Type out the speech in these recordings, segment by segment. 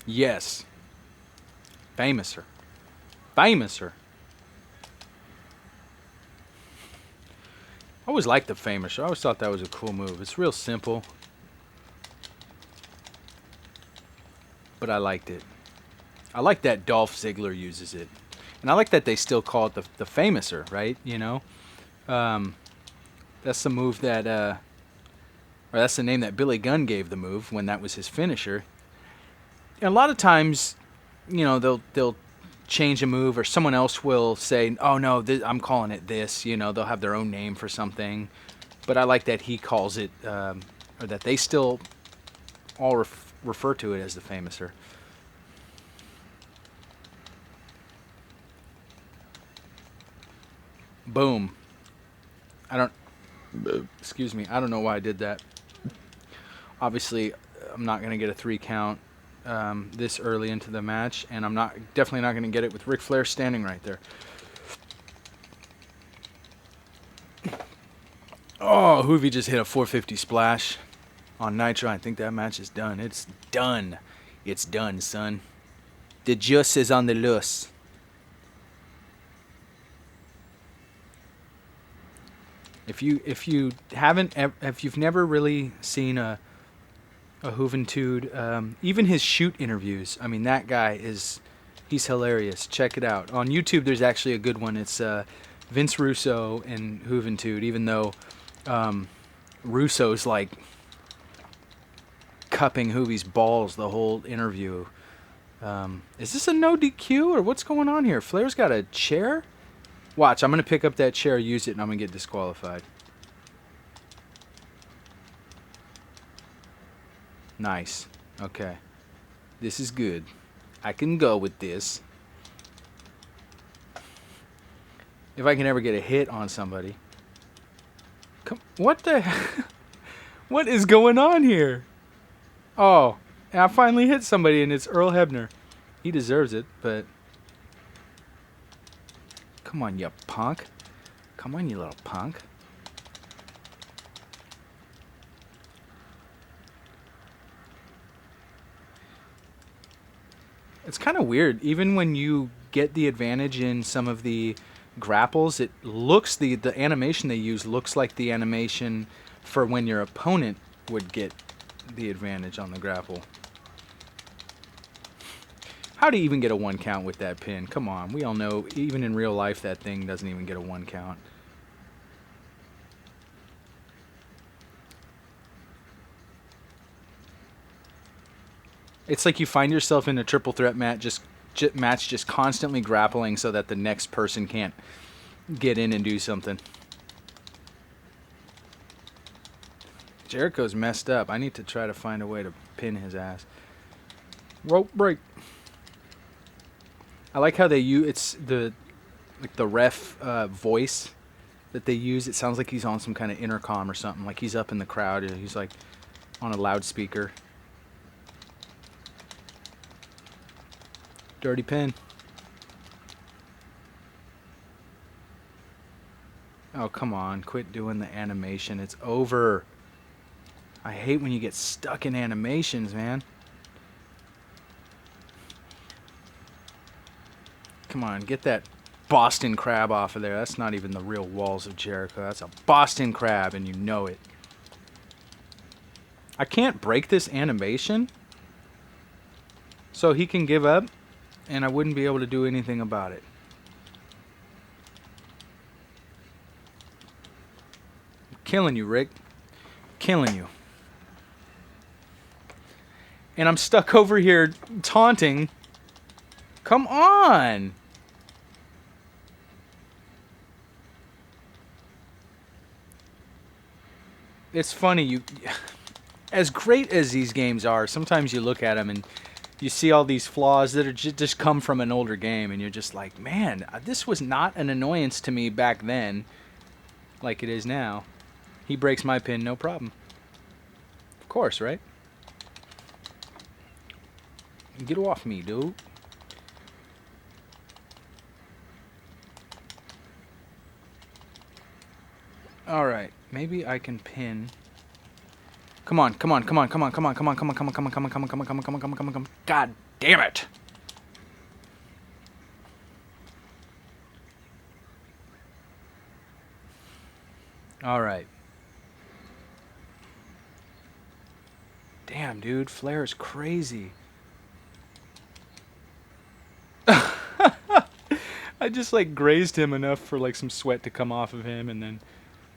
Yes. Famouser. Famouser. I always liked the Famouser. I always thought that was a cool move. It's real simple. But I liked it. I like that Dolph Ziggler uses it. And I like that they still call it the Famouser, right? You know? That's the move that, or that's the name that Billy Gunn gave the move when that was his finisher. And a lot of times, you know, they'll change a move, or someone else will say, "Oh no, I'm calling it this." You know, they'll have their own name for something. But I like that he calls it, or that they still all refer to it as the Famouser. Boom. I don't. Excuse me. I don't know why I did that. Obviously, I'm not going to get a 3 count this early into the match, and I'm definitely not going to get it with Ric Flair standing right there. Oh, Hoovy just hit a 450 splash on Nitro. I think that match is done. It's done. It's done, son. The juice is on the loose. If you've never really seen a Juventud, even his shoot interviews, I mean, that guy he's hilarious. Check it out. On YouTube, there's actually a good one. It's Vince Russo and Juventud, even though Russo's like cupping Hoovy's balls the whole interview. Is this a no DQ or what's going on here? Flair's got a chair? Watch, I'm going to pick up that chair, use it, and I'm going to get disqualified. Nice. Okay. This is good. I can go with this. If I can ever get a hit on somebody. What the What is going on here? Oh, and I finally hit somebody, and it's Earl Hebner. He deserves it, but... Come on, you punk. Come on, you little punk. It's kind of weird. Even when you get the advantage in some of the grapples, it looks... The animation they use looks like the animation for when your opponent would get the advantage on the grapple. How do you even get a 1 count with that pin? Come on, we all know, even in real life, that thing doesn't even get a 1 count. It's like you find yourself in a triple threat match just constantly grappling so that the next person can't get in and do something. Jericho's messed up. I need to try to find a way to pin his ass. Rope break. I like how they use it's the ref voice that they use. It sounds like he's on some kind of intercom or something. Like he's up in the crowd. He's like on a loudspeaker. Dirty pin. Oh, come on. Quit doing the animation. It's over. I hate when you get stuck in animations, man. Come on, get that Boston Crab off of there. That's not even the real walls of Jericho. That's a Boston Crab, and you know it. I can't break this animation, so he can give up, and I wouldn't be able to do anything about it. I'm killing you, Rick. Killing you. And I'm stuck over here taunting. Come on! It's funny, as great as these games are, sometimes you look at them and you see all these flaws that are just come from an older game, and you're just like, man, this was not an annoyance to me back then like it is now. He breaks my pin, no problem. Of course, right? Get off me, dude. Alright, maybe I can pin Come on, come on, come on, come on, come on, come on, come on, come on, come on, come on, come on, come on, come on, come on, come on, come on, come on. God damn it! All right. Damn, dude, Flair is crazy. I just like grazed him enough for like some sweat to come off of him, and then,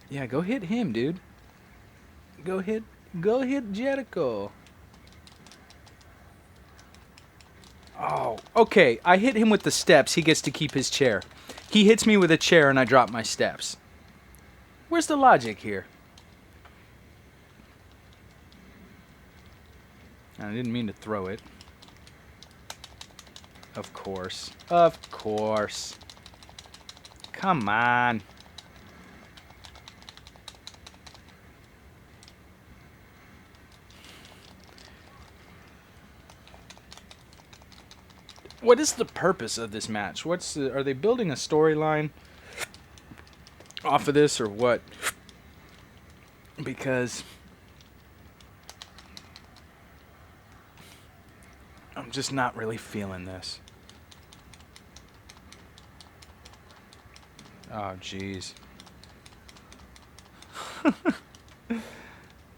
yeah, go hit him, dude. Go hit Jericho. Oh, okay. I hit him with the steps. He gets to keep his chair. He hits me with a chair, and I drop my steps. Where's the logic here? I didn't mean to throw it. Of course. Of course. Come on. What is the purpose of this match? Are they building a storyline off of this or what? Because I'm just not really feeling this. Oh, jeez.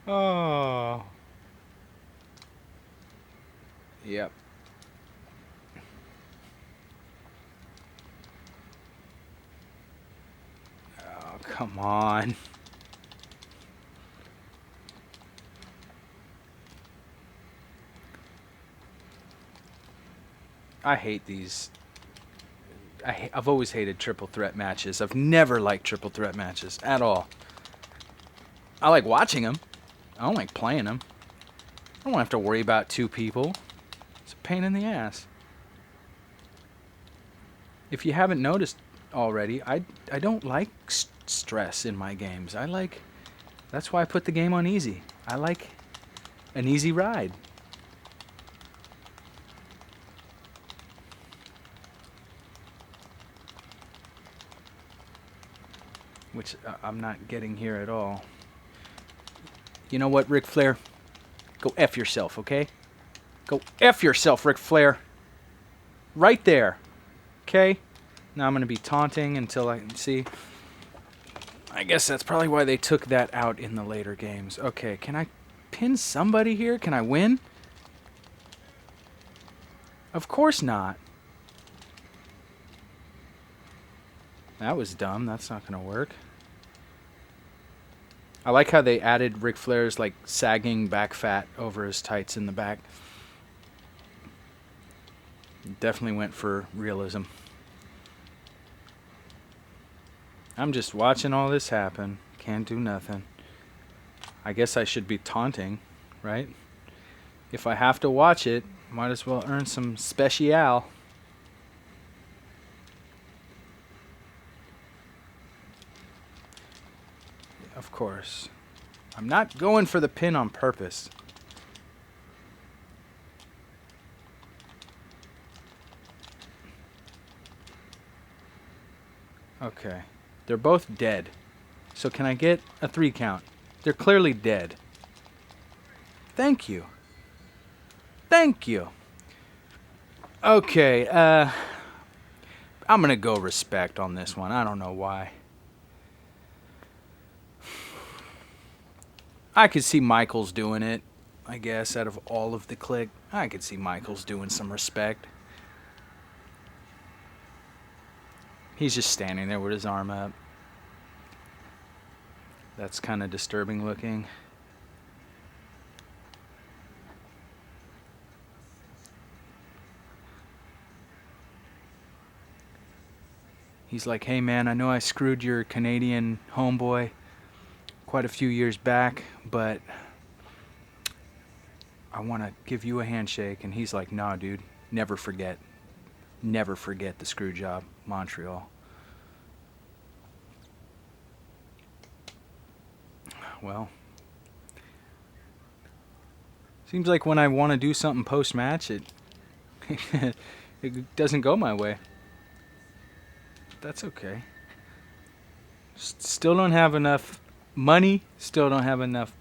Oh. Yep. Oh, come on. I hate these. I've always hated triple threat matches. I've never liked triple threat matches at all. I like watching them. I don't like playing them. I don't have to worry about two people. It's a pain in the ass. If you haven't noticed already, I don't like stress in my games. That's why I put the game on easy. I like an easy ride. Which I'm not getting here at all. You know what, Ric Flair? Go F yourself, okay? Go F yourself, Ric Flair. Right there. Okay? Now I'm going to be taunting until I can see. I guess that's probably why they took that out in the later games. Okay, can I pin somebody here? Can I win? Of course not. That was dumb. That's not going to work. I like how they added Ric Flair's like sagging back fat over his tights in the back. Definitely went for realism. I'm just watching all this happen. Can't do nothing. I guess I should be taunting, right? If I have to watch it, might as well earn some special. Of course. I'm not going for the pin on purpose. Okay. They're both dead. So can I get a 3 count? They're clearly dead. Thank you. Thank you. Okay, I'm going to go respect on this one. I don't know why. I could see Michaels doing it, I guess, out of all of the clique. I could see Michaels doing some respect. He's just standing there with his arm up. That's kind of disturbing looking. He's like, hey man, I know I screwed your Canadian homeboy quite a few years back, but I want to give you a handshake. And he's like, nah, dude, never forget. Never forget the screw job, Montreal. Well, seems like when I want to do something post-match, it doesn't go my way. That's okay. Still don't have enough money, still don't have enough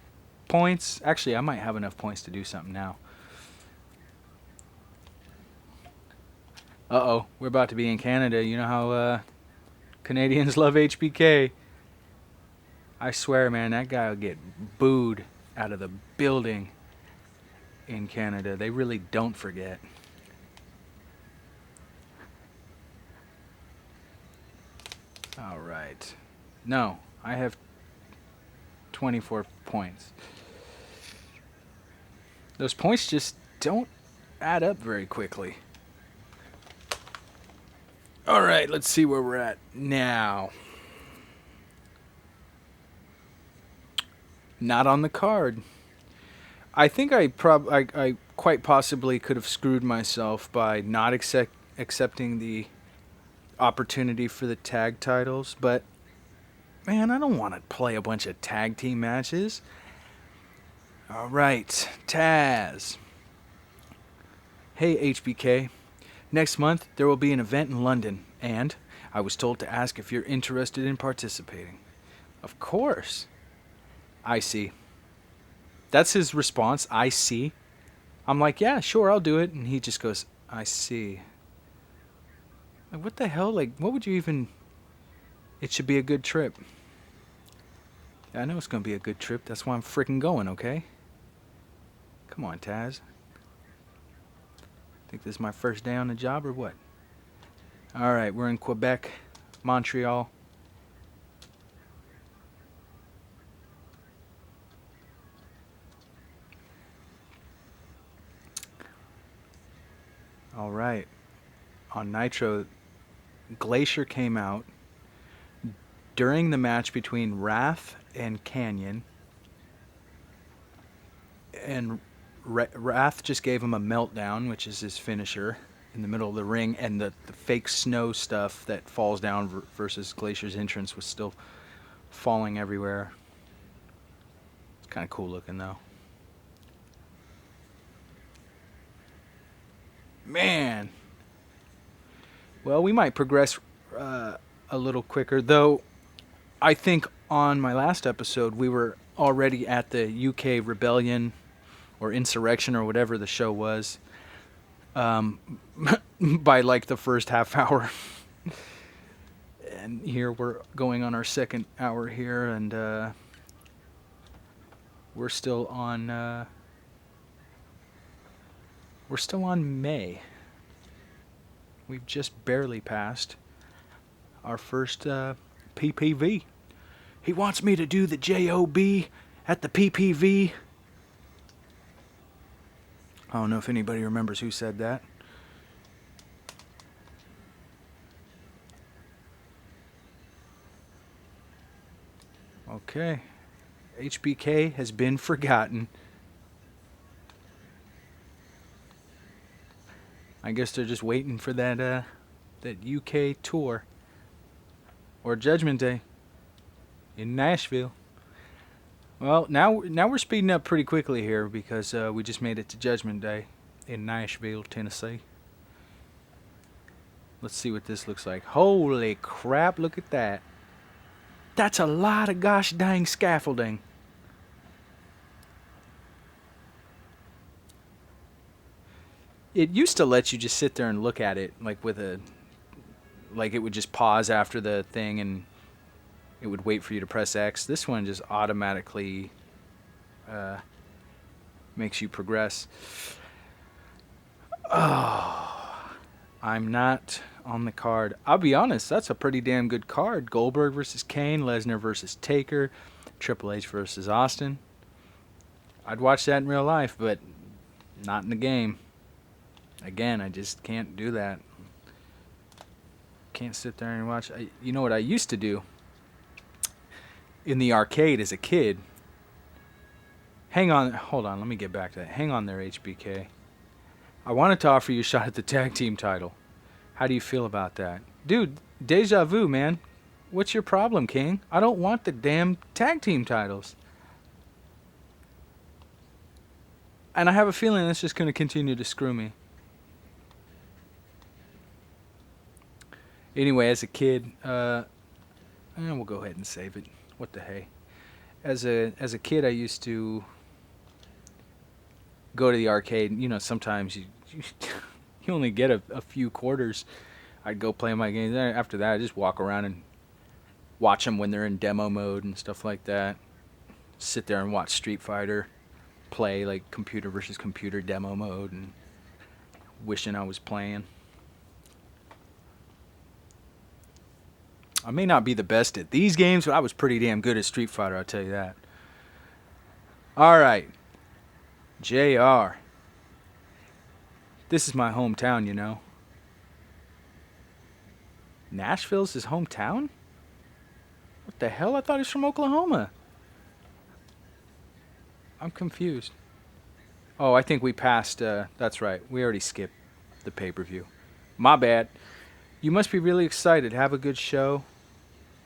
points. Actually, I might have enough points to do something now. Uh-oh, we're about to be in Canada. You know how Canadians love HBK. I swear, man, that guy will get booed out of the building in Canada. They really don't forget. All right. No, I have 24 points. Those points just don't add up very quickly. All right, let's see where we're at now. Not on the card. I think I quite possibly could have screwed myself by not accepting the opportunity for the tag titles, but man, I don't want to play a bunch of tag team matches. All right, Taz. Hey, HBK. Next month, there will be an event in London, and I was told to ask if you're interested in participating. Of course. I see. That's his response, I see. I'm like, yeah, sure, I'll do it. And he just goes, I see. Like, what the hell? Like, what would you even... It should be a good trip. I know it's going to be a good trip. That's why I'm freaking going, okay? Come on, Taz. Think this is my first day on the job or what? Alright, we're in Quebec, Montreal. Alright. On Nitro, Glacier came out during the match between Wrath and Canyon. And Wrath just gave him a meltdown, which is his finisher, in the middle of the ring, and the fake snow stuff that falls down versus Glacier's entrance was still falling everywhere. It's kind of cool looking, though. Man. Well, we might progress a little quicker, though I think on my last episode we were already at the UK Rebellion or Insurrection or whatever the show was by like the first half hour. And here we're going on our second hour here, and we're still on May. We've just barely passed our first PPV. He wants me to do the JOB at the PPV. I don't know if anybody remembers who said that. Okay. HBK has been forgotten. I guess they're just waiting for that UK tour. Or Judgment Day in Nashville. Well, now we're speeding up pretty quickly here because we just made it to Judgment Day in Nashville, Tennessee. Let's see what this looks like. Holy crap, look at that. That's a lot of gosh dang scaffolding. It used to let you just sit there and look at it like it would just pause after the thing and it would wait for you to press X. This one just automatically makes you progress. Oh, I'm not on the card. I'll be honest, that's a pretty damn good card. Goldberg versus Kane, Lesnar versus Taker, Triple H versus Austin. I'd watch that in real life, but not in the game. Again, I just can't do that. Can't sit there and watch. You know what I used to do? In the arcade as a kid. Hold on, let me get back to that. Hang on there, HBK. I wanted to offer you a shot at the tag team title. How do you feel about that? Dude, deja vu, man. What's your problem, King? I don't want the damn tag team titles. And I have a feeling that's just going to continue to screw me. Anyway, as a kid, we'll go ahead and save it. What the hey? As a kid, I used to go to the arcade. You know, sometimes you only get a few quarters. I'd go play my games. Then after that, I just walk around and watch them when they're in demo mode and stuff like that. Sit there and watch Street Fighter play like computer versus computer demo mode and wishing I was playing. I may not be the best at these games, but I was pretty damn good at Street Fighter, I'll tell you that. Alright. JR. This is my hometown, you know. Nashville's his hometown? What the hell? I thought he was from Oklahoma. I'm confused. Oh, I think we passed, that's right. We already skipped the pay-per-view. My bad. You must be really excited. Have a good show.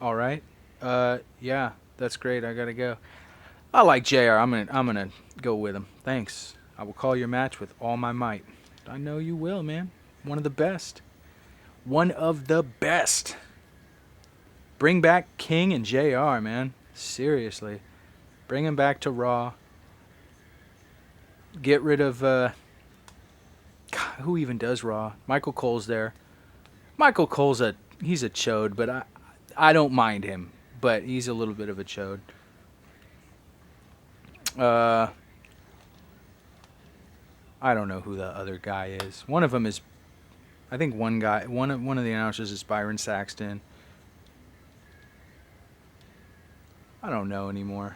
All right. Yeah, that's great. I gotta go. I like JR. I'm gonna go with him. Thanks. I will call your match with all my might. I know you will, man. One of the best. One of the best. Bring back King and JR, man. Seriously. Bring him back to Raw. Get rid of, God, who even does Raw? Michael Cole's there. Michael Cole's he's a chode, but I don't mind him. But he's a little bit of a chode. I don't know who the other guy is. One of them is, I think one of the announcers is Byron Saxton. I don't know anymore.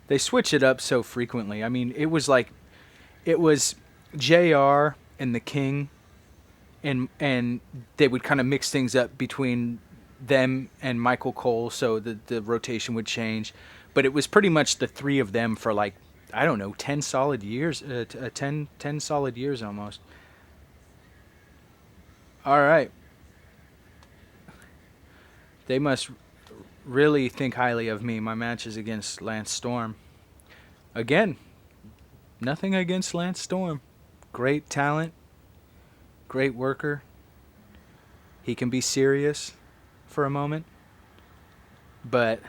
They switch it up so frequently. I mean, it was JR and the King, and they would kind of mix things up between them and Michael Cole, so the rotation would change. But it was pretty much the three of them for like, I don't know, 10 solid years, 10 solid years almost. All right. They must really think highly of me. My match is against Lance Storm. Again, nothing against Lance Storm. Great talent. Great worker. He can be serious for a moment. But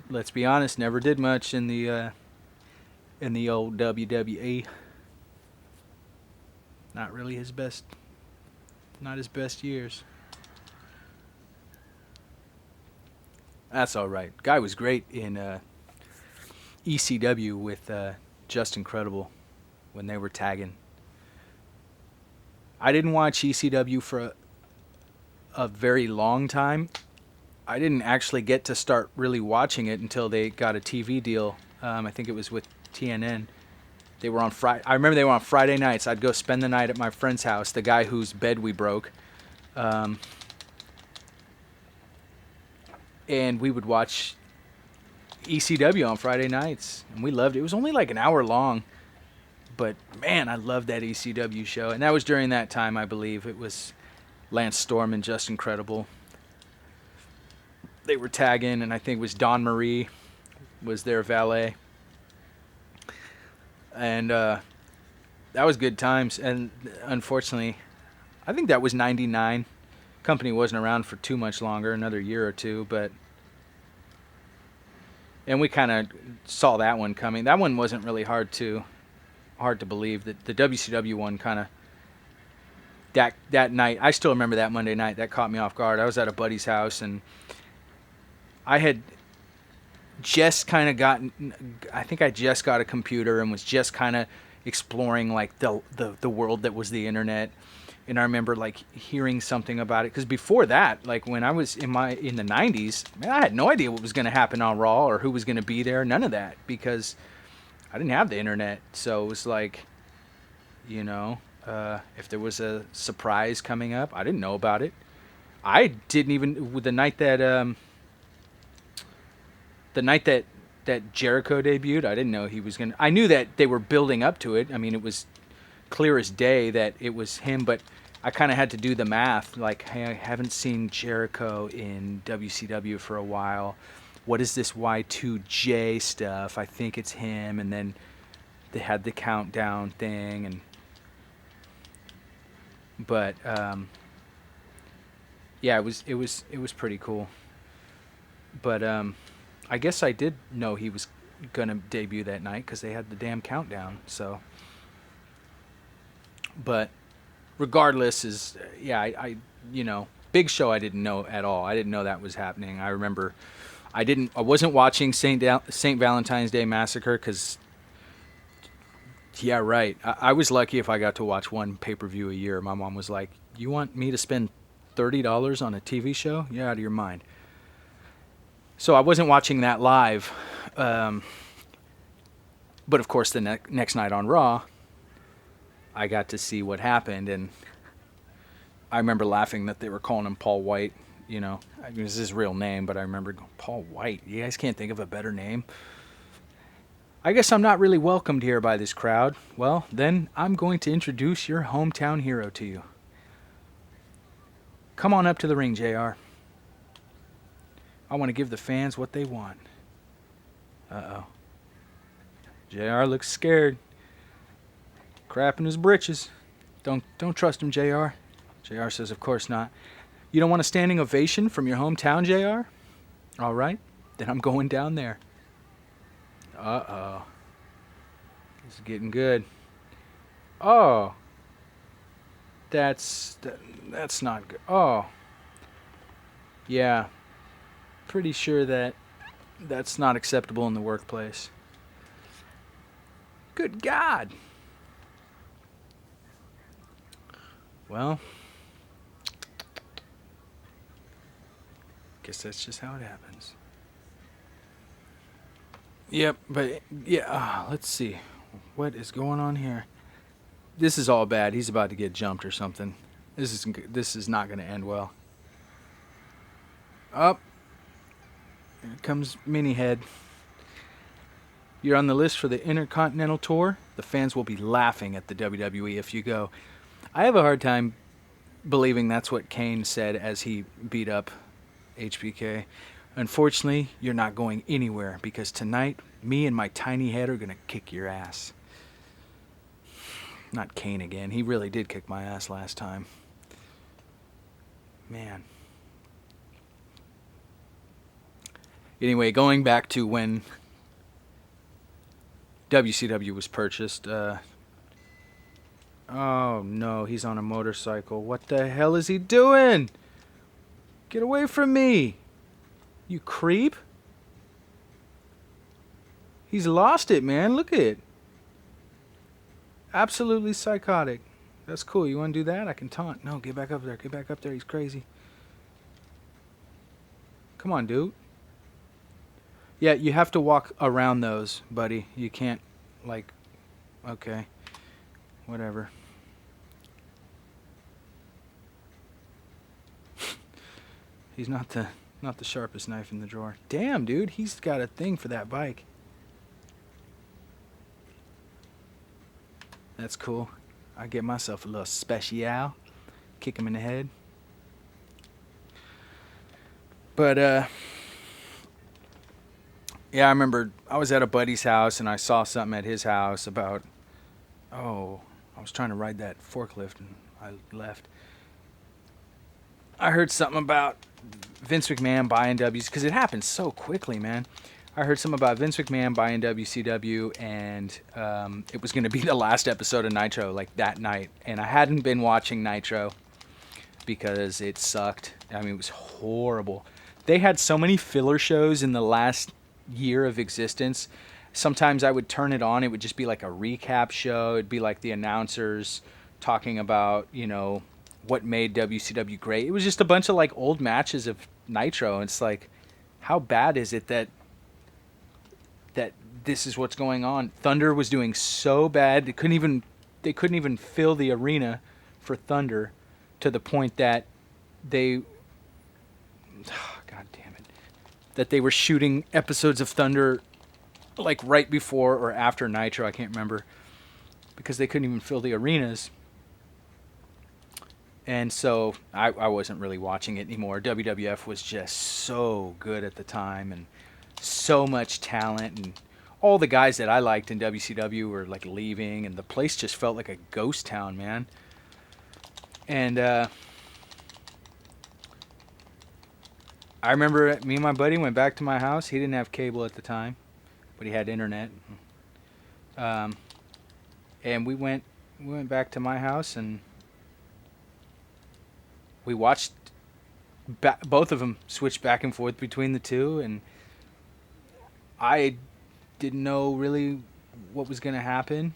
let's be honest, never did much in the old WWE. Not really his best. Not his best years. That's all right. Guy was great in ECW with Just Incredible when they were tagging. I didn't watch ECW for a very long time. I didn't actually get to start really watching it until they got a TV deal. I think it was with TNN. They were on Friday. I remember they were on Friday nights. I'd go spend the night at my friend's house, the guy whose bed we broke. And we would watch ECW on Friday nights. And we loved it. It was only like an hour long. But, man, I loved that ECW show. And that was during that time, I believe. It was Lance Storm and Just Incredible. They were tagging, and I think it was Dawn Marie was their valet. And that was good times. And unfortunately, I think that was 99. Company wasn't around for too much longer, another year or two, and we kind of saw that one coming. That one wasn't really hard to believe. That the WCW one kind of that night, I still remember that Monday night. That caught me off guard. I was at a buddy's house, and I had just kind of I think I just got a computer and was just kind of exploring like the world that was the internet. And I remember like hearing something about it, because before that, like when I was in the 90s, man, I had no idea what was going to happen on Raw or who was going to be there, none of that, because I didn't have the internet. So it was like, you know, if there was a surprise coming up, I didn't know about it. I didn't even, with the night that Jericho debuted, I didn't know he was I knew that they were building up to it. I mean, it was clear as day that it was him, but I kind of had to do the math. Like, hey, I haven't seen Jericho in WCW for a while. What is this Y2J stuff? I think it's him. And then they had the countdown thing, but yeah, it was pretty cool. But I I guess I did know he was gonna debut that night because they had the damn countdown. So, but regardless, is yeah, you know, Big Show I didn't know at all. I didn't know that was happening. I remember I wasn't watching Saint Valentine's Day Massacre because yeah, right. I was lucky if I got to watch one pay-per-view a year. My mom was like, "You want me to spend $30 on a TV show? You're out of your mind." So I wasn't watching that live. But of course, the next night on Raw, I got to see what happened, and I remember laughing that they were calling him Paul White. You know, I mean, this is his real name, but I remember going, Paul White. You guys can't think of a better name. I guess I'm not really welcomed here by this crowd. Well, then I'm going to introduce your hometown hero to you. Come on up to the ring, JR. I want to give the fans what they want. Uh-oh. JR looks scared. Crapping his britches. Don't trust him, JR. JR says, of course not. You don't want a standing ovation from your hometown, JR? All right, then I'm going down there. Uh-oh. This is getting good. Oh. That's not good. Oh. Yeah. Pretty sure that's not acceptable in the workplace. Good God. Well, guess that's just how it happens. Yep, but yeah, let's see. What is going on here? This is all bad. He's about to get jumped or something. This is not going to end well. Up. Here comes Mini Head. You're on the list for the Intercontinental Tour. The fans will be laughing at the WWE if you go. I have a hard time believing that's what Kane said as he beat up HBK. Unfortunately, you're not going anywhere because tonight, me and my tiny head are going to kick your ass. Not Kane again. He really did kick my ass last time. Man. Anyway, going back to when WCW was purchased. Oh no, he's on a motorcycle. What the hell is he doing? Get away from me, you creep. He's lost it, man. Look at it. Absolutely psychotic. That's cool. You want to do that? I can taunt. No, get back up there. Get back up there. He's crazy. Come on, dude. Yeah, you have to walk around those, buddy. You can't, like, okay, whatever. He's not the sharpest knife in the drawer. Damn, dude, he's got a thing for that bike. That's cool. I get myself a little special. Kick him in the head. But, yeah, I remember I was at a buddy's house and I saw something at his house about, I was trying to ride that forklift and I left. I heard something about Vince McMahon buying W's, because it happened so quickly, man. I heard something about Vince McMahon buying WCW, and it was going to be the last episode of Nitro, like that night. And I hadn't been watching Nitro because it sucked. I mean, it was horrible. They had so many filler shows in the last year of existence. Sometimes I would turn it on. It would just be like a recap show. It'd be like the announcers talking about, you know, what made WCW great. It was just a bunch of like old matches of Nitro. And it's like, how bad is it that this is what's going on? Thunder was doing so bad. They couldn't even fill the arena for Thunder, to the point that God damn it, that they were shooting episodes of Thunder like right before or after Nitro. I can't remember, because they couldn't even fill the arenas. And so I wasn't really watching it anymore. WWF was just so good at the time, and so much talent, and all the guys that I liked in WCW were like leaving, and the place just felt like a ghost town, man. And I remember me and my buddy went back to my house. He didn't have cable at the time, but he had internet. Um, and we went back to my house and we watched both of them switch back and forth between the two, and I didn't know really what was going to happen.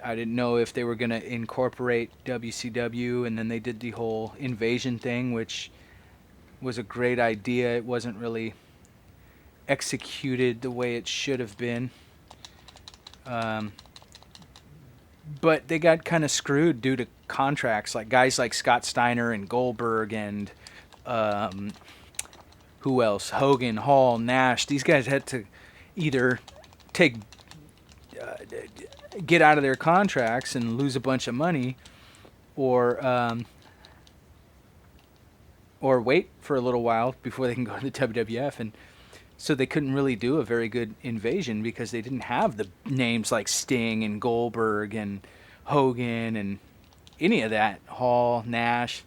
I didn't know if they were going to incorporate WCW, and then they did the whole invasion thing, which was a great idea. It wasn't really executed the way it should have been. Um, but they got kind of screwed due to contracts, like guys like Scott Steiner and Goldberg and um, who else? Hogan, Hall, Nash. These guys had to either take uh, get out of their contracts and lose a bunch of money, or wait for a little while before they can go to the WWF. And so they couldn't really do a very good invasion because they didn't have the names like Sting and Goldberg and Hogan and any of that. Hall, Nash.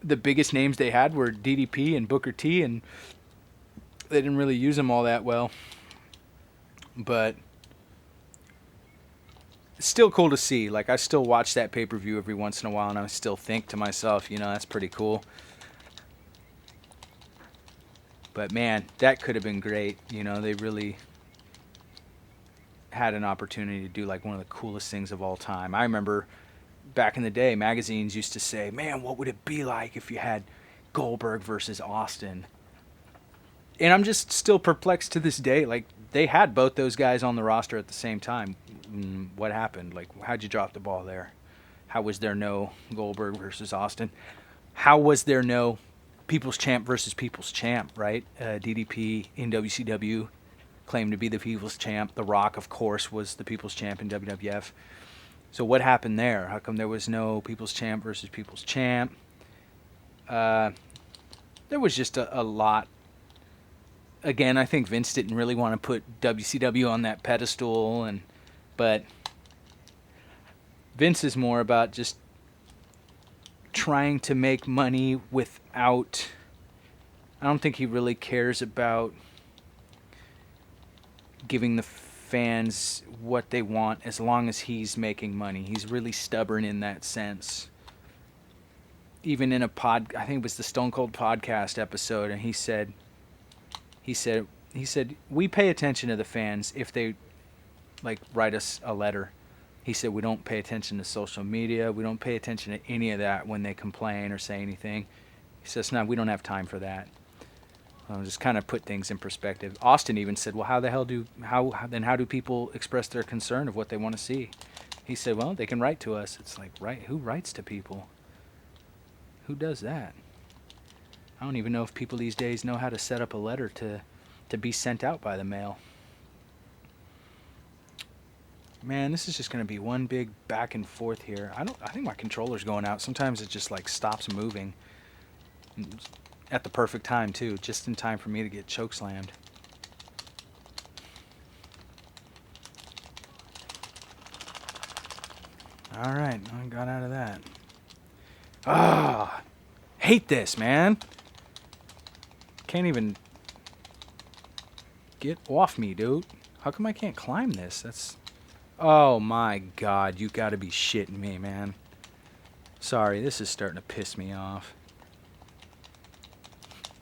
The biggest names they had were DDP and Booker T, and they didn't really use them all that well. But it's still cool to see. Like, I still watch that pay-per-view every once in a while, and I still think to myself, that's pretty cool. But man, that could have been great. They really had an opportunity to do like one of the coolest things of all time. I remember back in the day, magazines used to say, man, what would it be like if you had Goldberg versus Austin? And I'm just still perplexed to this day. Like, they had both those guys on the roster at the same time. What happened? Like, how'd you drop the ball there? How was there no Goldberg versus Austin? How was there no People's Champ versus People's Champ, right? DDP in WCW claimed to be the People's Champ. The Rock, of course, was the People's Champ in WWF. So what happened there? How come there was no People's Champ versus People's Champ? There was just a lot. Again, I think Vince didn't really want to put WCW on that pedestal, but Vince is more about just trying to make money without. I don't think he really cares about giving the fans what they want as long as he's making money. He's really stubborn in that sense. Even in I think it was the Stone Cold podcast episode, and he said, we pay attention to the fans if they like write us a letter. He said, we don't pay attention to social media. We don't pay attention to any of that when they complain or say anything. He says, no, we don't have time for that. Just kind of put things in perspective. Austin even said, well, how do people express their concern of what they want to see? He said, well, they can write to us. It's like, right? Who writes to people? Who does that? I don't even know if people these days know how to set up a letter to be sent out by the mail. Man, this is just going to be one big back and forth here. I think my controller's going out. Sometimes it just like stops moving. At the perfect time, too. Just in time for me to get chokeslammed. Alright, I got out of that. Hate this, man. Can't even get off me, dude. How come I can't climb this? Oh my god, you gotta be shitting me, man. Sorry, this is starting to piss me off.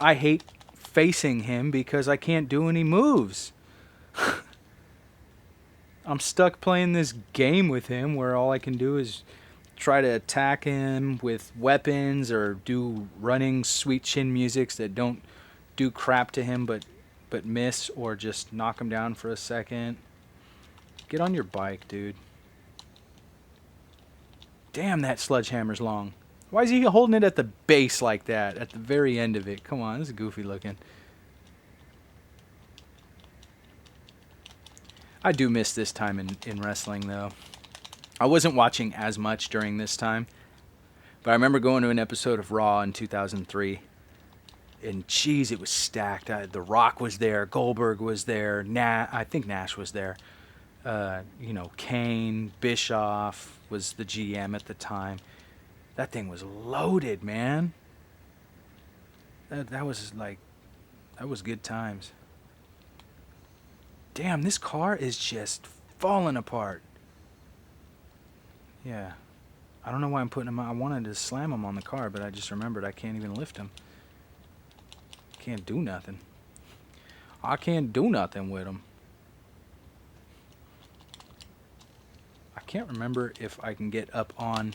I hate facing him because I can't do any moves. I'm stuck playing this game with him where all I can do is try to attack him with weapons or do running sweet chin musics that don't do crap to him but miss, or just knock him down for a second. Get on your bike, dude. Damn, that sledgehammer's long. Why is he holding it at the base like that, at the very end of it? Come on, this is goofy looking. I do miss this time in wrestling, though. I wasn't watching as much during this time, but I remember going to an episode of Raw in 2003, and geez, it was stacked. The Rock was there, Goldberg was there, I think Nash was there. Kane, Bischoff was the GM at the time. That thing was loaded, man. That was like, that was good times. Damn, this car is just falling apart. Yeah. I don't know why I'm putting him on. I wanted to slam him on the car, but I just remembered I can't even lift him. Can't do nothing. I can't do nothing with him. I can't remember if I can get up on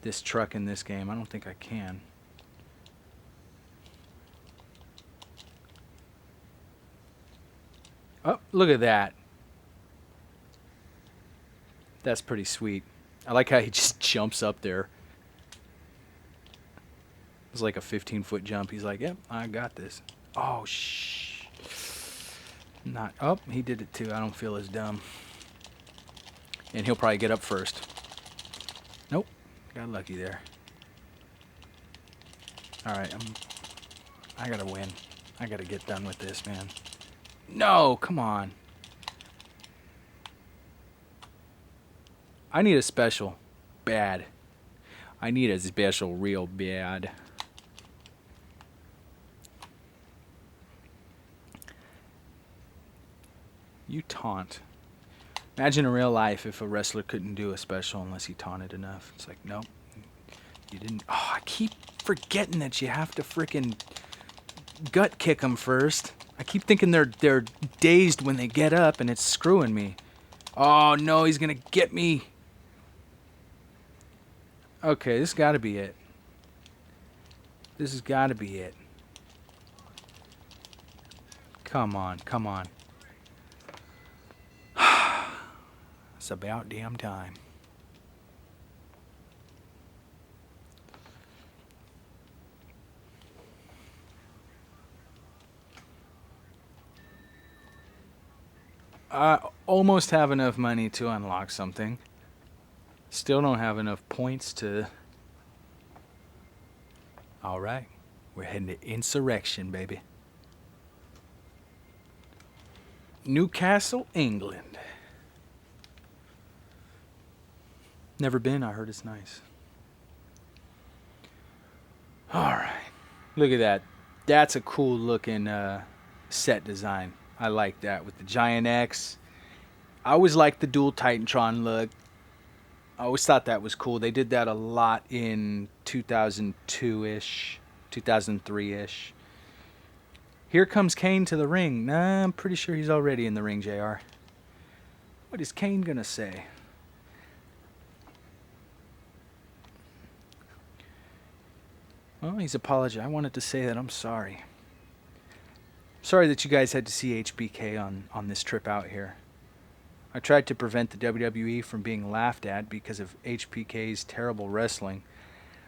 this truck in this game. I don't think I can. Oh, look at that. That's pretty sweet. I like how he just jumps up there. It's like a 15-foot jump. He's like, yep, I got this. Oh, shh. Not. Oh, he did it too. I don't feel as dumb. And he'll probably get up first. Nope. Got lucky there. Alright, I gotta win. I gotta get done with this, man. No, come on. I need a special. Bad. I need a special real bad. You taunt. Imagine in real life if a wrestler couldn't do a special unless he taunted enough. It's like, nope. You didn't. Oh, I keep forgetting that you have to freaking gut kick them first. I keep thinking they're dazed when they get up, and it's screwing me. Oh, no, he's going to get me. Okay, this got to be it. This has got to be it. Come on, come on. It's about damn time. I almost have enough money to unlock something. Still don't have enough points to... Alright. We're heading to Insurrection, baby. Newcastle, England. Never been. I heard it's nice. Alright. Look at that. That's a cool looking set design. I like that with the Giant X. I always liked the dual Titantron look. I always thought that was cool. They did that a lot in 2002-ish, 2003-ish. Here comes Kane to the ring. Nah, I'm pretty sure he's already in the ring, JR. What is Kane gonna say? Well, he's apologized. I wanted to say that I'm sorry. Sorry that you guys had to see HBK on this trip out here. I tried to prevent the WWE from being laughed at because of HBK's terrible wrestling.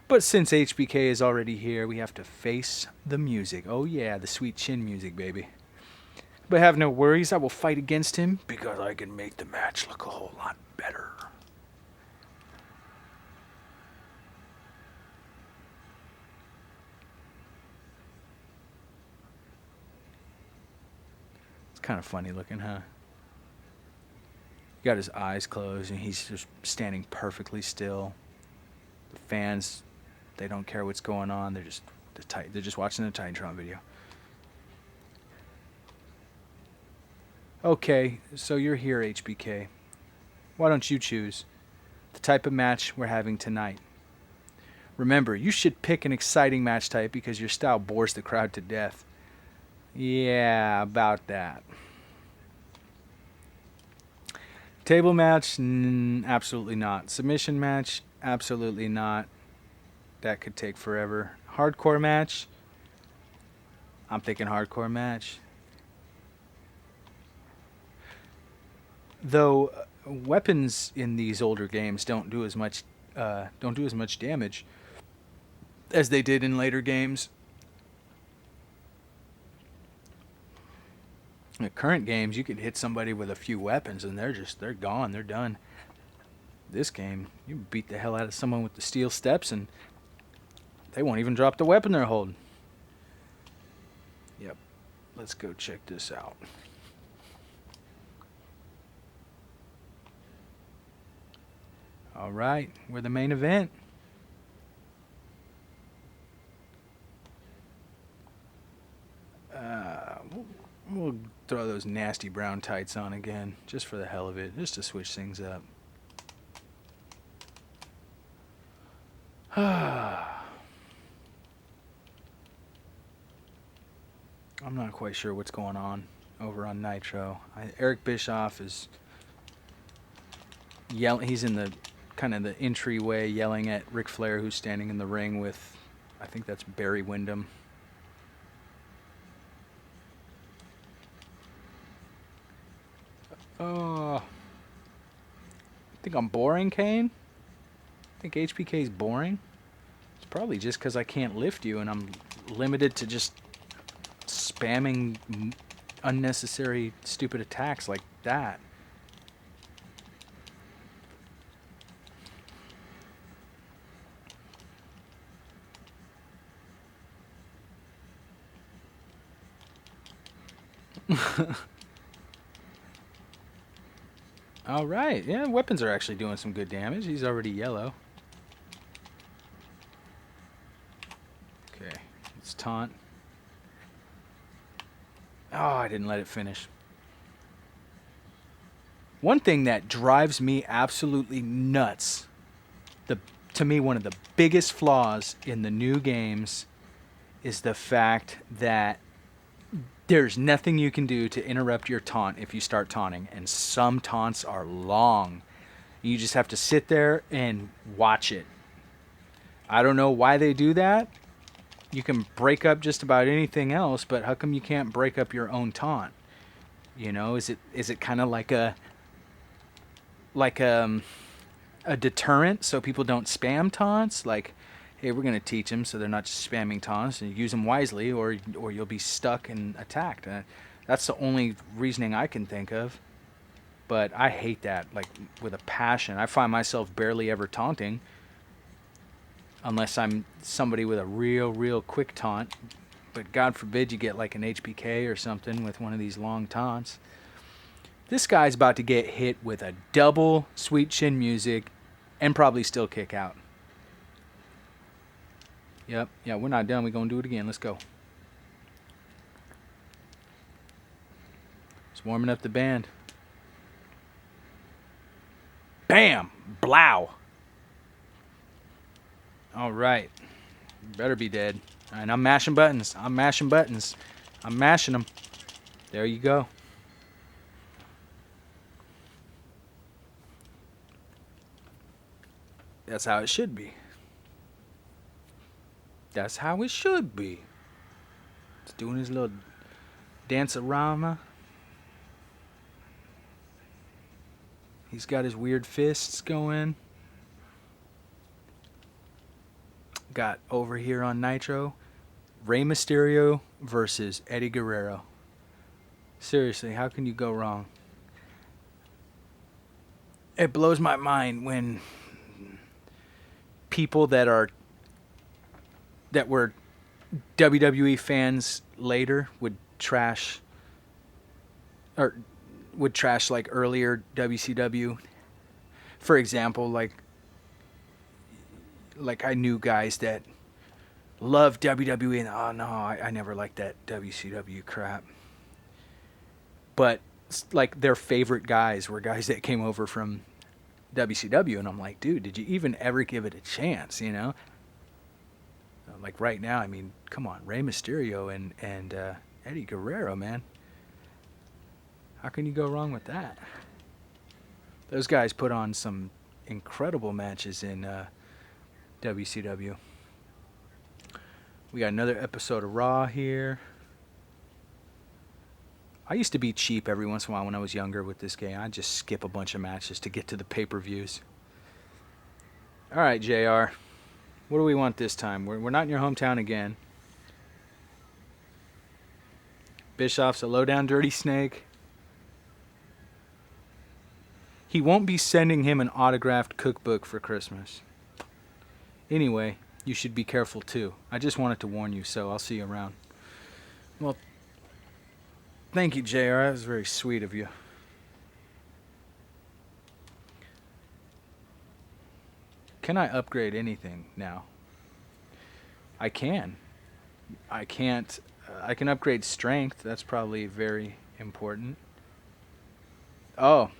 But since HBK is already here, we have to face the music. Oh yeah, the sweet chin music, baby. But have no worries, I will fight against him because I can make the match look a whole lot better. It's kind of funny looking, huh? Got his eyes closed and he's just standing perfectly still. The fans, they don't care what's going on. They're just watching the Titantron video. Okay, so you're here, HBK. Why don't you choose the type of match we're having tonight? Remember, you should pick an exciting match type because your style bores the crowd to death. Yeah, about that. Table match? Absolutely not. Submission match? Absolutely not. That could take forever. Hardcore match? I'm thinking hardcore match. Though weapons in these older games don't do as much damage as they did in later games. In the current games, you could hit somebody with a few weapons and they're gone, they're done. This game, you beat the hell out of someone with the steel steps and they won't even drop the weapon they're holding. Yep, let's go check this out. All right, we're the main event. We'll throw those nasty brown tights on again, just for the hell of it, just to switch things up. I'm not quite sure what's going on over on Nitro. Eric Bischoff is yelling. He's in the kind of the entryway yelling at Ric Flair, who's standing in the ring with, I think that's Barry Windham. Oh, I think I'm boring, Kane? I think HBK's boring? It's probably just because I can't lift you and I'm limited to just spamming unnecessary stupid attacks like that. All right. Yeah, weapons are actually doing some good damage. He's already yellow. Okay. Let's taunt. Oh, I didn't let it finish. One thing that drives me absolutely nuts, to me one of the biggest flaws in the new games, is the fact that there's nothing you can do to interrupt your taunt if you start taunting, and some taunts are long. You just have to sit there and watch it. I don't know why they do that. You can break up just about anything else, but how come you can't break up your own taunt? You know, is it kind of like a deterrent so people don't spam taunts? Like, hey, we're going to teach them so they're not just spamming taunts, and use them wisely, or you'll be stuck and attacked. That's the only reasoning I can think of. But I hate that, like, with a passion. I find myself barely ever taunting unless I'm somebody with a real quick taunt. But God forbid you get like an HBK or something with one of these long taunts. This guy's about to get hit with a double sweet chin music and probably still kick out. Yep, yeah, we're not done. We're going to do it again. Let's go. Just warming up the band. Bam! Blow! All right. Better be dead. All right, I'm mashing buttons. I'm mashing them. There you go. That's how it should be. That's how it should be. He's doing his little dance-a-rama. He's got his weird fists going. Got over here on Nitro, Rey Mysterio versus Eddie Guerrero. Seriously, how can you go wrong? It blows my mind when people that were WWE fans later would trash like earlier WCW. For example, like I knew guys that loved WWE and oh no, I never liked that WCW crap. But like their favorite guys were guys that came over from WCW, and I'm like, dude, did you even ever give it a chance, you know? Like right now, I mean, come on, Rey Mysterio and Eddie Guerrero, man. How can you go wrong with that? Those guys put on some incredible matches in WCW. We got another episode of Raw here. I used to be cheap every once in a while when I was younger with this game. I'd just skip a bunch of matches to get to the pay-per-views. All right, JR. What do we want this time? We're not in your hometown again. Bischoff's a low-down dirty snake. He won't be sending him an autographed cookbook for Christmas. Anyway, you should be careful too. I just wanted to warn you, so I'll see you around. Well, thank you, JR. That was very sweet of you. Can I upgrade anything now? I can. I can't I can upgrade strength. That's probably very important. Oh,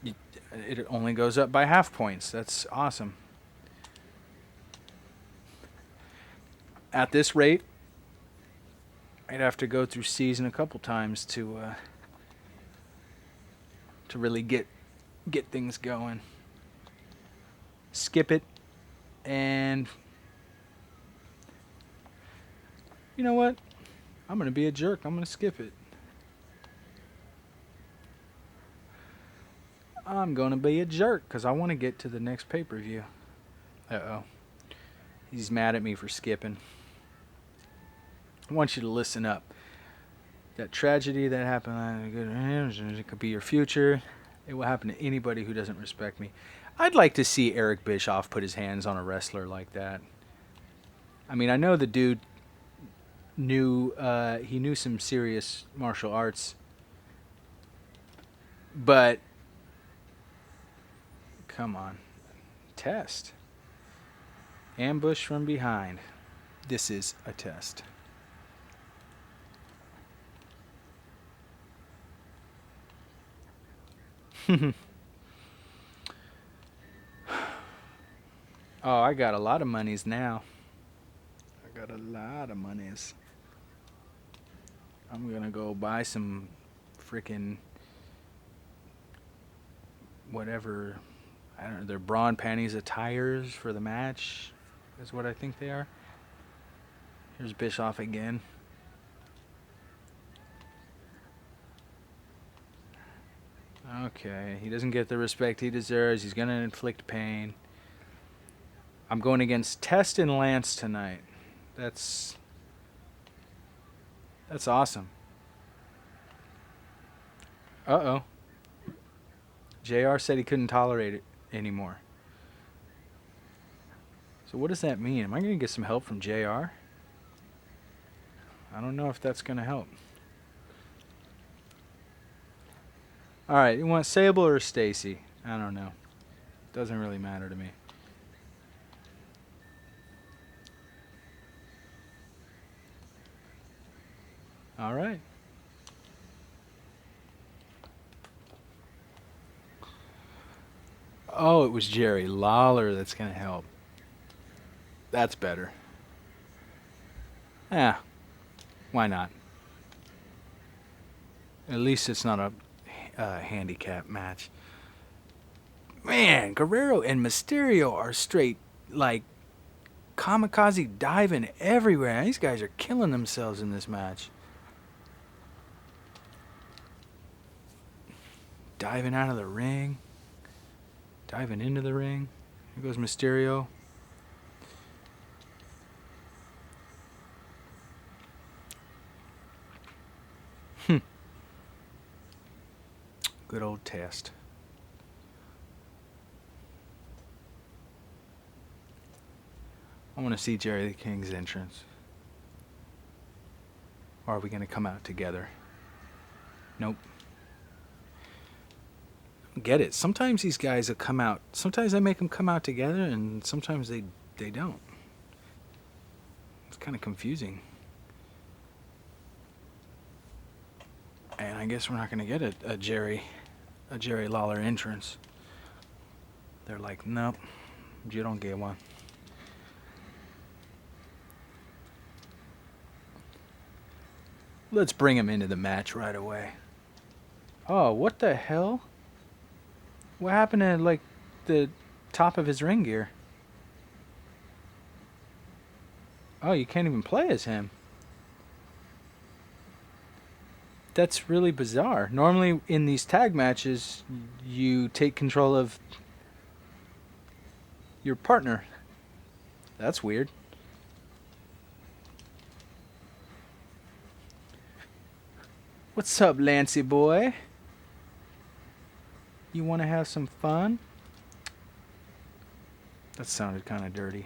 it only goes up by half points. That's awesome. At this rate, I'd have to go through season a couple times to really get things going. Skip it, and you know what? I'm gonna be a jerk. I'm gonna skip it. I'm gonna be a jerk because I want to get to the next pay-per-view. Uh-oh. He's mad at me for skipping. I want you to listen up. That tragedy that happened, it could be your future. It will happen to anybody who doesn't respect me. I'd like to see Eric Bischoff put his hands on a wrestler like that. I mean, I know the dude knew some serious martial arts, but come on. Test. Ambush from behind. This is a test. Oh, I got a lot of monies now. I got a lot of monies. I'm gonna go buy some freaking whatever. I don't know. They're brawn panties attires for the match, is what I think they are. Here's Bischoff again. Okay, he doesn't get the respect he deserves. He's gonna inflict pain. I'm going against Test and Lance tonight. That's awesome. Uh-oh. JR said he couldn't tolerate it anymore. So what does that mean? Am I going to get some help from JR? I don't know if that's going to help. Alright, you want Sable or Stacy? I don't know. Doesn't really matter to me. Alright. Oh, it was Jerry Lawler that's going to help. That's better. Yeah. Why not? At least it's not a handicap match. Man, Guerrero and Mysterio are straight, like, kamikaze diving everywhere. These guys are killing themselves in this match. Diving out of the ring. Diving into the ring. Here goes Mysterio. Good old Test. I want to see Jerry the King's entrance. Or are we going to come out together? Nope. Get it. Sometimes these guys will come out. Sometimes I make them come out together, and sometimes they don't. It's kind of confusing. And I guess we're not going to get a Jerry Lawler entrance. They're like, nope, you don't get one. Let's bring him into the match right away. Oh, what the hell? What happened to, like, the top of his ring gear? Oh, you can't even play as him. That's really bizarre. Normally, in these tag matches, you take control of your partner. That's weird. What's up, Lancey boy? You want to have some fun? That sounded kind of dirty.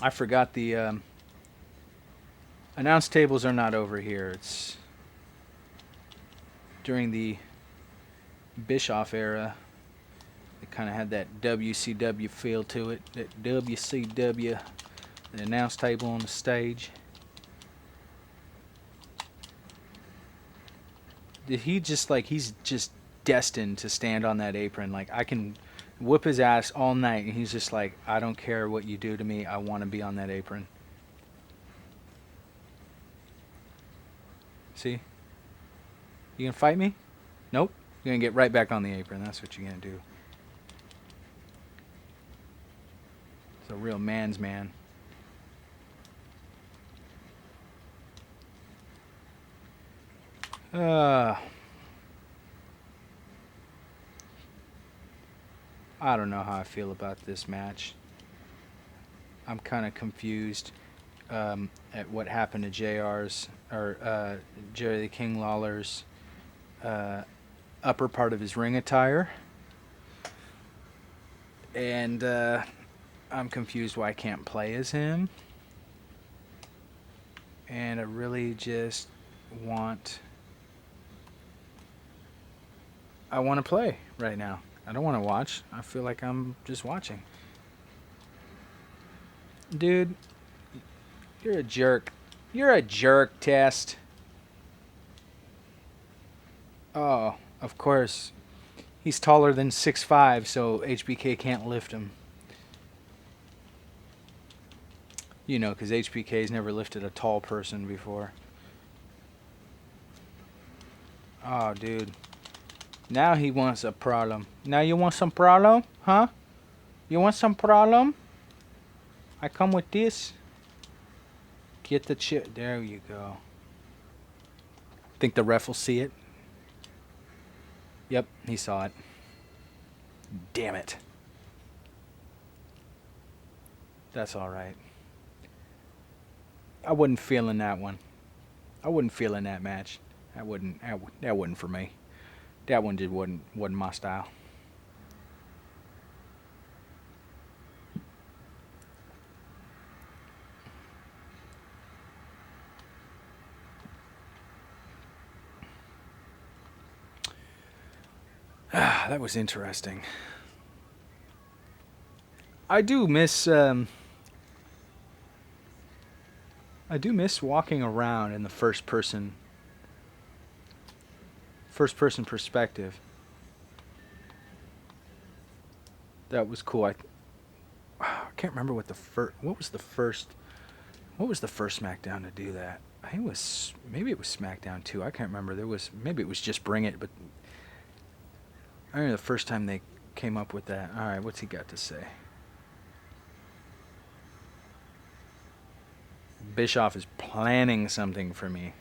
I forgot the announce tables are not over here. It's during the Bischoff era. It kind of had that WCW feel to it. That WCW The announce table on the stage. Did he just like he's just destined to stand on that apron? Like I can whip his ass all night, and he's just like, I don't care what you do to me. I want to be on that apron. See? You gonna fight me? Nope. You're gonna get right back on the apron. That's what you're gonna do. It's a real man's man. I don't know how I feel about this match. I'm kind of confused at what happened to JR's or Jerry the King Lawler's upper part of his ring attire, and I'm confused why I can't play as him. And I really just want to play right now. I don't want to watch. I feel like I'm just watching. Dude, you're a jerk. You're a jerk, Test. Oh, of course. He's taller than 6'5", so HBK can't lift him. You know, because HBK's never lifted a tall person before. Oh, dude. Now he wants a problem. Now you want some problem? Huh? You want some problem? I come with this. Get the chip. There you go. Think the ref will see it? Yep, he saw it. Damn it. That's alright. I wasn't feeling that one. I wasn't feeling that match. That wasn't for me. That one wasn't my style. That was interesting. I do miss walking around in the first person perspective. That was cool. I can't remember what was the first SmackDown to do that. I think maybe it was SmackDown 2. I can't remember. Maybe it was just Bring It, but I remember the first time they came up with that. All right, what's he got to say? Bischoff is planning something for me.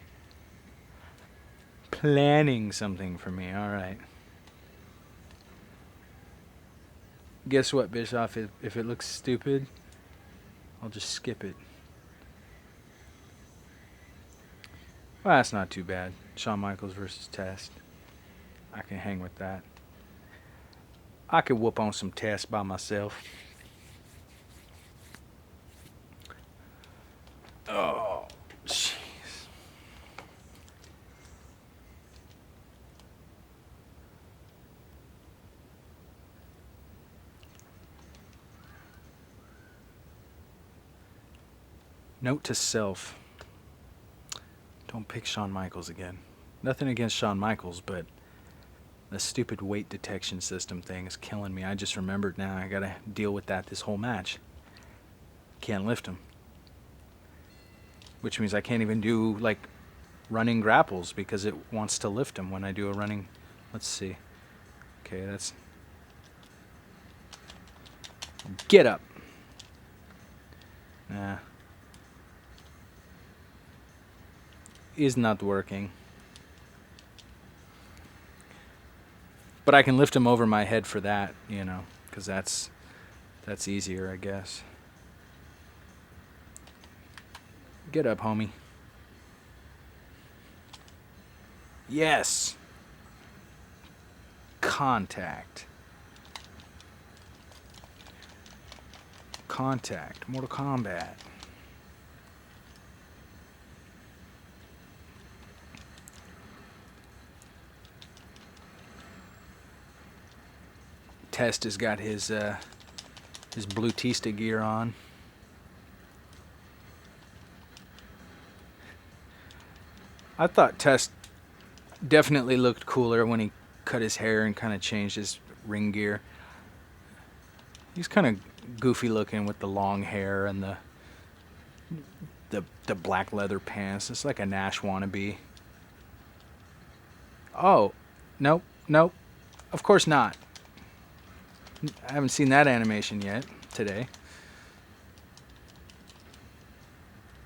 Planning something for me. All right. Guess what, Bischoff? If it looks stupid, I'll just skip it. Well, that's not too bad. Shawn Michaels versus Test. I can hang with that. I could whoop on some Test by myself. Oh, jeez. Note to self. Don't pick Shawn Michaels again. Nothing against Shawn Michaels, but the stupid weight detection system thing is killing me. I just remembered now. I gotta deal with that this whole match. Can't lift him. Which means I can't even do, like, running grapples because it wants to lift him when I do a running... Let's see. Okay, that's... Get up! Nah. Is not working. But I can lift him over my head for that, you know, because that's easier, I guess. Get up, homie. Yes. Contact. Contact. Mortal Kombat. Test has got his Blue Tista gear on. I thought Test definitely looked cooler when he cut his hair and kind of changed his ring gear. He's kind of goofy looking with the long hair and the black leather pants. It's like a Nash wannabe. Oh, nope, nope. Of course not. I haven't seen that animation yet today.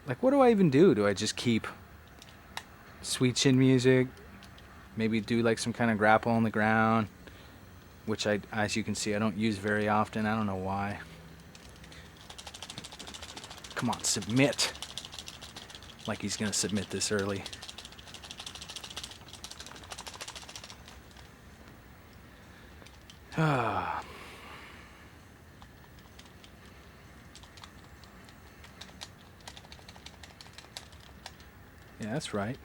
Like, what do I even do? Do I just keep sweet chin music? Maybe do like some kind of grapple on the ground, which as you can see, I don't use very often. I don't know why. Come on, submit. Like he's gonna submit this early. Ah. Yeah, that's right.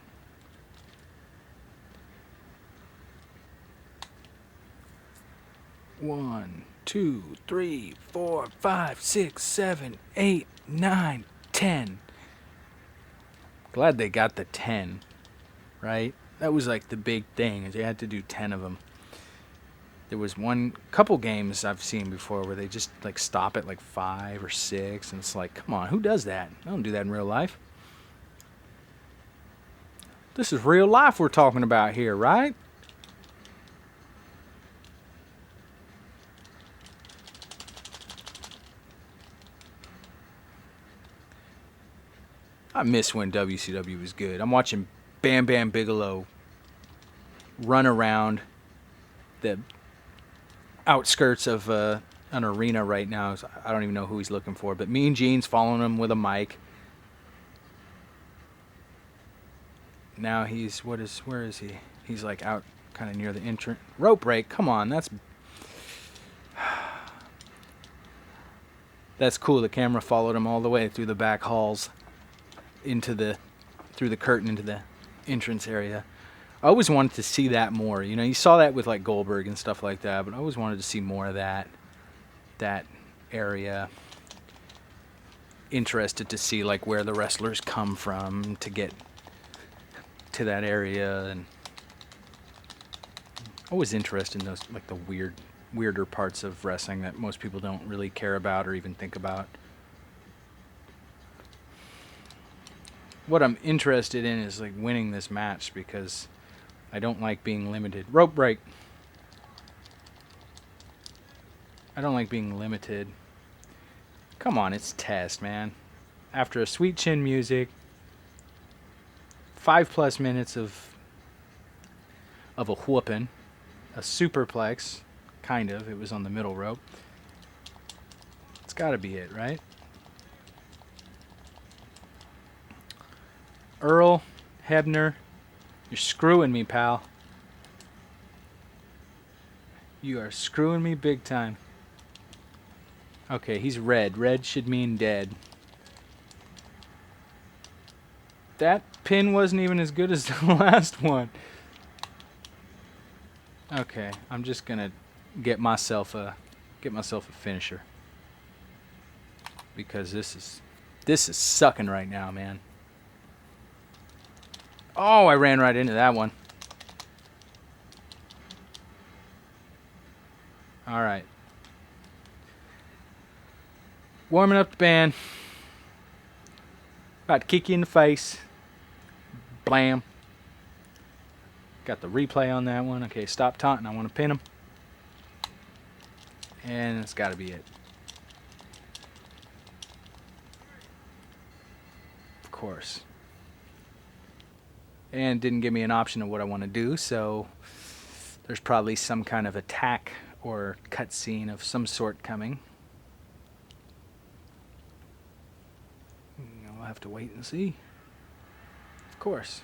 One, 2, 3, 4, 5, 6, 7, 8, 9, 10. Glad they got the 10, right? That was like the big thing, is they had to do 10 of them. There was couple games I've seen before where they just like stop at like 5 or 6, and it's like, come on, who does that? I don't do that in real life. This is real life we're talking about here, right? I miss when WCW was good. I'm watching Bam Bam Bigelow run around the outskirts of an arena right now. I don't even know who he's looking for, but Mean Gene's following him with a mic. Now where is he? He's like out kind of near the entrance. Rope break, come on, that's cool. The camera followed him all the way through the back halls through the curtain into the entrance area. I always wanted to see that more. You know, you saw that with like Goldberg and stuff like that, but I always wanted to see more of that area. Interested to see like where the wrestlers come from to get to that area, and always interested in those like the weirder parts of wrestling that most people don't really care about or even think about. What I'm interested in is like winning this match because I don't like being limited. Rope break. I don't like being limited. Come on, it's Test, man. After a sweet chin music, 5+ minutes of a whooping, a superplex, kind of. It was on the middle rope. It's got to be it, right? Earl, Hebner, you're screwing me, pal. You are screwing me big time. Okay, he's red. Red should mean dead. That pin wasn't even as good as the last one. Okay, I'm just gonna get myself a finisher. Because this is sucking right now, man. Oh, I ran right into that one. All right. Warming up the band. About to kick you in the face. Blam. Got the replay on that one. Okay, stop taunting. I want to pin him. And it's got to be it. Of course. And didn't give me an option of what I want to do, so there's probably some kind of attack or cutscene of some sort coming. I'll have to wait and see. Of course.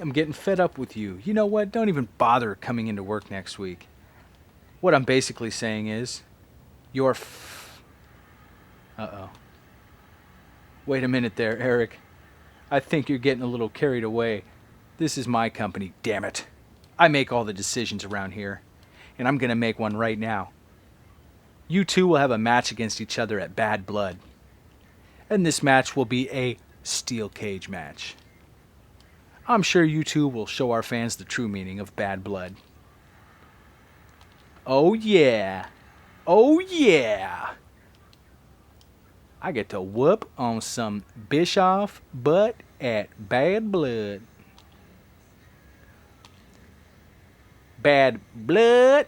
I'm getting fed up with you. You know what? Don't even bother coming into work next week. What I'm basically saying is, you're uh-oh. Wait a minute there, Eric. I think you're getting a little carried away. This is my company, damn it. I make all the decisions around here, and I'm going to make one right now. You two will have a match against each other at Bad Blood. and this match will be a steel cage match. I'm sure you two will show our fans the true meaning of bad blood. Oh yeah. Oh yeah. I get to whoop on some Bischoff butt at Bad Blood. Bad Blood.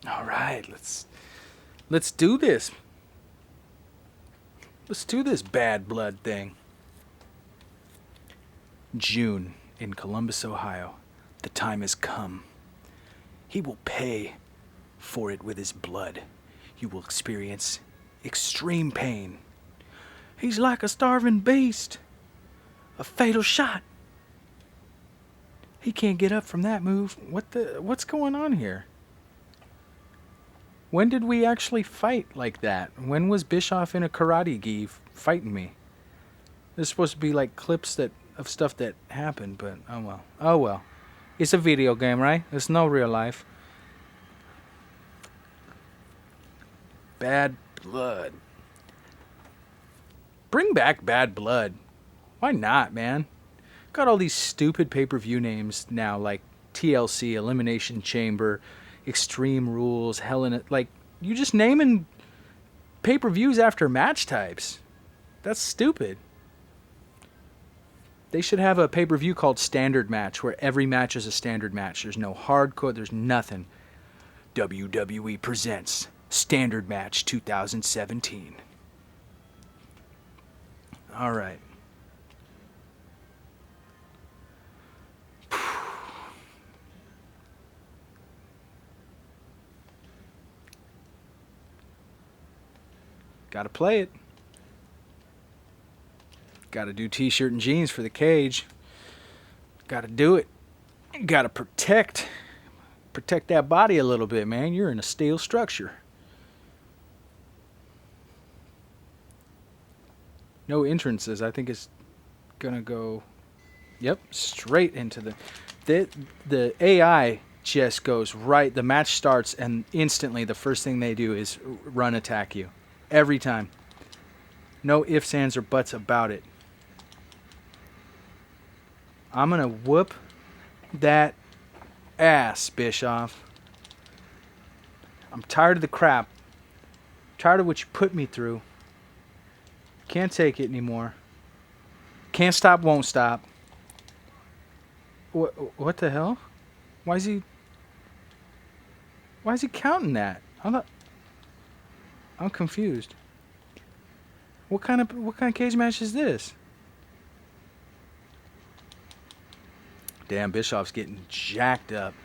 All right, let's do this. Let's do this Bad Blood thing. June in Columbus, Ohio. The time has come. He will pay for it with his blood. You will experience extreme pain. He's like a starving beast. A fatal shot. He can't get up from that move. What's going on here? When did we actually fight like that? When was Bischoff in a karate gi fighting me? There's supposed to be like clips of stuff that happened, but oh well. Oh well. It's a video game, right? It's no real life. Bad Blood. Bring back Bad Blood. Why not, man? Got all these stupid pay-per-view names now, like TLC, Elimination Chamber, Extreme Rules, Hell in it. Like, you just naming pay-per-views after match types. That's stupid. They should have a pay-per-view called Standard Match, where every match is a standard match. There's no hardcore, there's nothing. WWE presents Standard Match 2017. All right. Gotta play it. Gotta do t-shirt and jeans for the cage. Gotta do it. Gotta protect that body a little bit, man. You're in a steel structure. No entrances. I think it's gonna go, yep, straight into the AI just goes right. The match starts and instantly the first thing they do is run attack you. Every time. No ifs, ands, or buts about it. I'm gonna whoop that ass, Bischoff. I'm tired of the crap. Tired of what you put me through. Can't take it anymore. Can't stop, won't stop. What the hell? Why is he counting that? I'm confused. What kind of cage match is this? Damn, Bischoff's getting jacked up.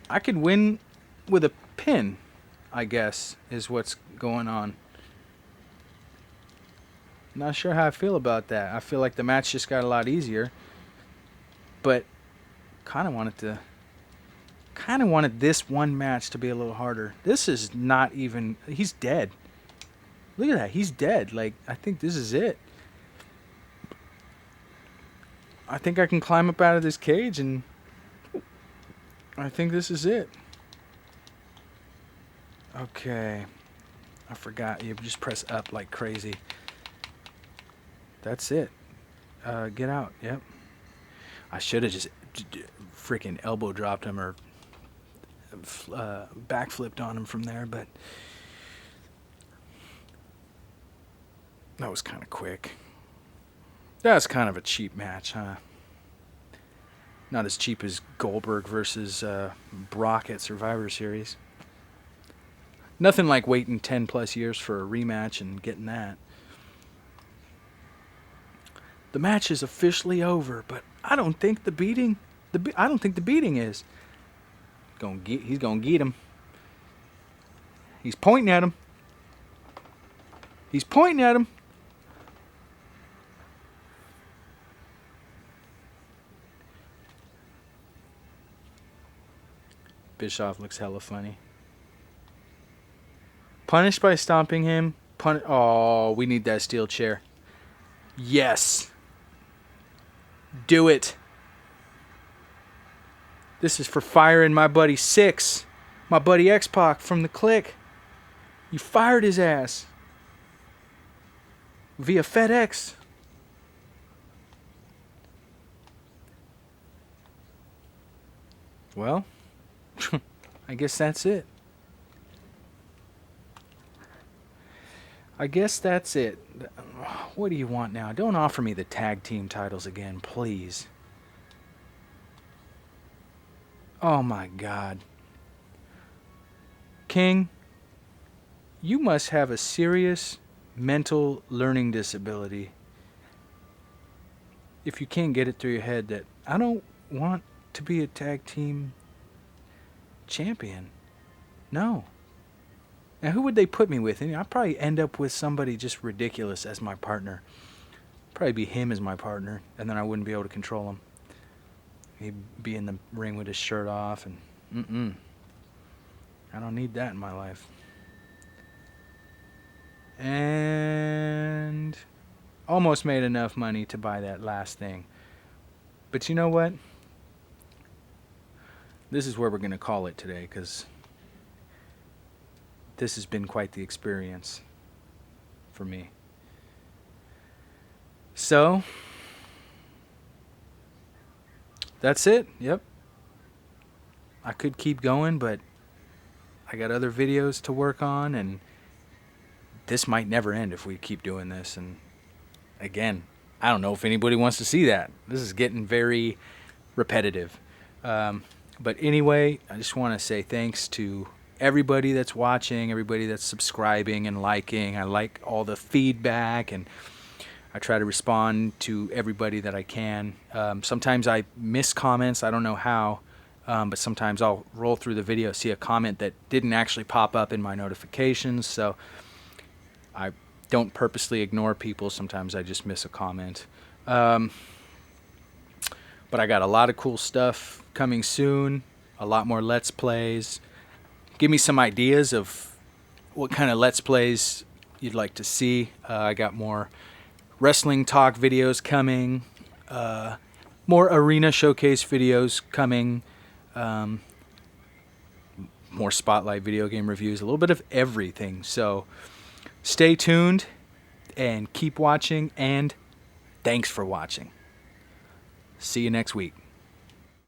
I could win with a pin, I guess, is what's going on. Not sure how I feel about that. I feel like the match just got a lot easier. But kind of wanted this one match to be a little harder. This is not even... He's dead. Look at that. He's dead. Like, I think this is it. I think I can climb up out of this cage and... I think this is it. Okay. I forgot. You just press up like crazy. That's it. Get out. Yep. I should have just freaking elbow dropped him or backflipped on him from there, but that was kind of quick. That's kind of a cheap match, huh? Not as cheap as Goldberg versus Brock at Survivor Series. Nothing like waiting 10 plus years for a rematch and getting that. The match is officially over, but I don't think the beating is. He's gonna get him. He's pointing at him. He's pointing at him. Bischoff looks hella funny. Punished by stomping him. Oh, we need that steel chair. Yes. Do it. This is for firing my buddy Six, my buddy X-Pac from the Click. You fired his ass via FedEx. Well, I guess that's it. I guess that's it. What do you want now? Don't offer me the tag team titles again, please. Oh my God. King, you must have a serious mental learning disability if you can't get it through your head that I don't want to be a tag team champion. No. Now, who would they put me with? I'd probably end up with somebody just ridiculous as my partner. Probably be him as my partner, and then I wouldn't be able to control him. He'd be in the ring with his shirt off, and I don't need that in my life. And almost made enough money to buy that last thing. But you know what? This is where we're going to call it today, because this has been quite the experience for me. So, that's it. Yep. I could keep going, but I got other videos to work on, and this might never end if we keep doing this. And again, I don't know if anybody wants to see that. This is getting very repetitive. But anyway, I just want to say thanks to everybody that's watching, everybody that's subscribing and liking. I like all the feedback, and I try to respond to everybody that I can. Sometimes I miss comments. I don't know how, but sometimes I'll roll through the video, see a comment that didn't actually pop up in my notifications. So I don't purposely ignore people. Sometimes I just miss a comment. But I got a lot of cool stuff coming soon, a lot more Let's Plays. Give me some ideas of what kind of Let's Plays you'd like to see. I got more wrestling talk videos coming, more arena showcase videos coming, more spotlight video game reviews, a little bit of everything. So stay tuned and keep watching, and thanks for watching. See you next week.